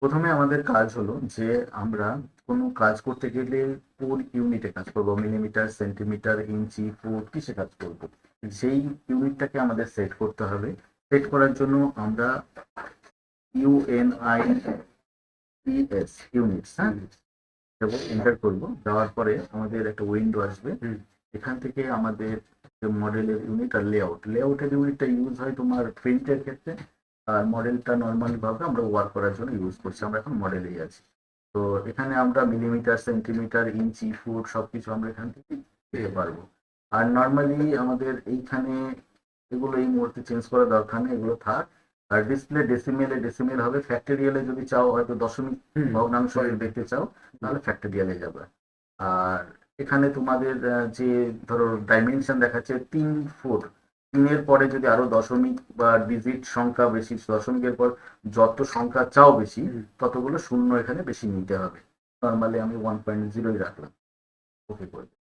প্রথমে আমাদের কাজ হলো যে আমরা কোনো কাজ করতে গেলে কোন ইউনিটে কাজ করব, মিলিমিটার, সেন্টিমিটার, ইঞ্চি, ফুট, কিসে কাজ করব, সেই ইউনিটটাকে আমাদের সেট করতে হবে। সেট করার জন্য আমরা ইউএনআইটিএস ইউনিটস, হ্যাঁ, এবং এন্টার করবো। দেওয়ার পরে আমাদের একটা উইন্ডো আসবে। এখান থেকে আমাদের যে মডেলের ইউনিট আর লেআউটের ইউনিটটা ইউজ হয় তোমার প্রিন্টের ক্ষেত্রে, আর মডেলটা নর্মালি ভাবে আমরা ওয়ার্ক করার জন্য ইউজ করছি। আমরা এখন মডেলেই আছি। তো এখানে আমরা মিলিমিটার, সেন্টিমিটার, ইঞ্চি, ফুট সবকিছু আমরা এখান থেকে পেতে পারবো। আর নর্মালি আমাদের এইখানে এগুলো এই মুহূর্তে চেঞ্জ করার দরকার নেই, এগুলো থাক। আর ডিসপ্লে ডেসিমেল হবে, ফ্যাক্টরিয়ালে যদি চাও, হয়তো দশমিক ভগ্নাংশ দেখতে চাও, তাহলে ফ্যাক্টরিয়ালে যাবে। আর এখানে তোমাদের যে ধরো ডাইমেনশন দেখাচ্ছে 3 ফুট, 3-এর পরে যদি আরো দশমিক বা ডিজিট সংখ্যা বেশি, দশমিকের পর যত সংখ্যা চাও বেশি, ততগুলো শূন্য এখানে বেশি নিতে হবে। নর্মালি আমি 1.0 রাখলাম, ওকে করে